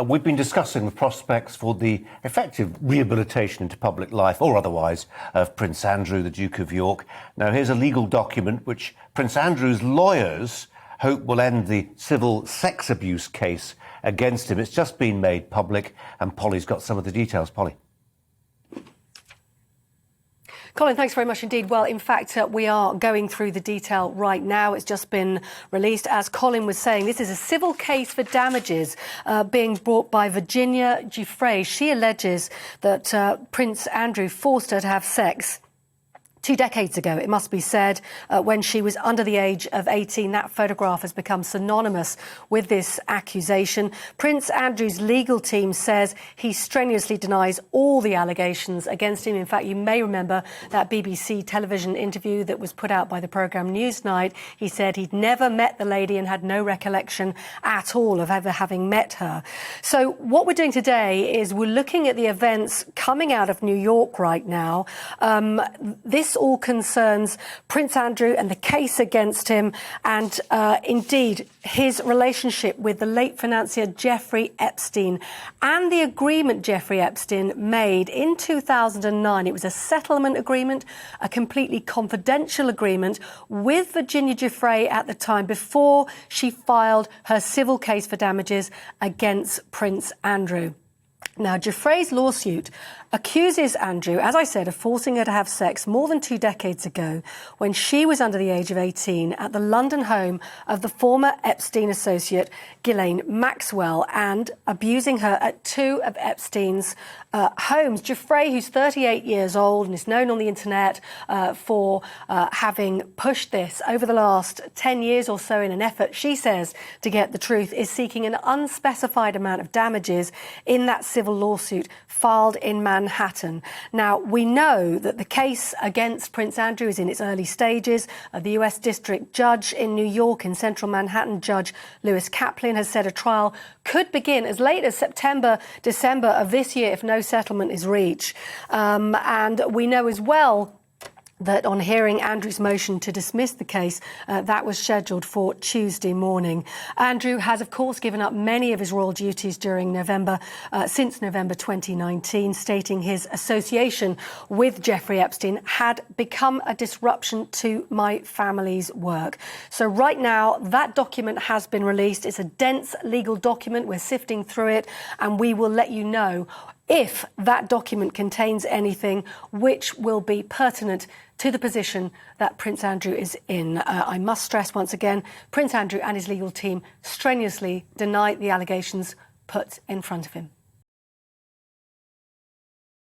We've been discussing the prospects for the effective rehabilitation into public life, or otherwise, of Prince Andrew, the Duke of York. Now, here's a legal document which Prince Andrew's lawyers hope will end the civil sex abuse case against him. It's just been made public, and Polly's got some of the details. Polly. Colin, thanks very much indeed. Well, in fact, we are going through the detail right now. It's just been released. As Colin was saying, this is a civil case for damages being brought by Virginia Giuffre. She alleges that Prince Andrew forced her to have sex 2 decades ago, it must be said, when she was under the age of 18. That photograph has become synonymous with this accusation. Prince Andrew's legal team says he strenuously denies all the allegations against him. In fact, you may remember that BBC television interview that was put out by the programme Newsnight. He said he'd never met the lady and had no recollection at all of ever having met her. So what we're doing today is we're looking at the events coming out of New York right now. This all concerns Prince Andrew and the case against him, and indeed his relationship with the late financier Jeffrey Epstein and the agreement Jeffrey Epstein made in 2009. It was a settlement agreement, a completely confidential agreement with Virginia Giuffre at the time, before she filed her civil case for damages against Prince Andrew. Now, Giuffre's lawsuit accuses Andrew, as I said, of forcing her to have sex more than 2 decades ago when she was under the age of 18 at the London home of the former Epstein associate, Ghislaine Maxwell, and abusing her at 2 of Epstein's homes. Giuffre, who's 38 years old and is known on the internet for having pushed this over the last 10 years or so in an effort, she says, to get the truth, is seeking an unspecified amount of damages in that civil lawsuit filed in Manhattan. Now, we know that the case against Prince Andrew is in its early stages. The US District Judge in New York, in central Manhattan, Judge Lewis Kaplan, has said a trial could begin as late as September, December of this year if no settlement is reached. And we know as well that on hearing Andrew's motion to dismiss the case, that was scheduled for Tuesday morning. Andrew has, of course, given up many of his royal duties during since November 2019, stating his association with Jeffrey Epstein had become a disruption to my family's work. So right now, that document has been released. It's a dense legal document. We're sifting through it, and we will let you know if that document contains anything which will be pertinent to the position that Prince Andrew is in. I must stress once again, Prince Andrew and his legal team strenuously deny the allegations put in front of him.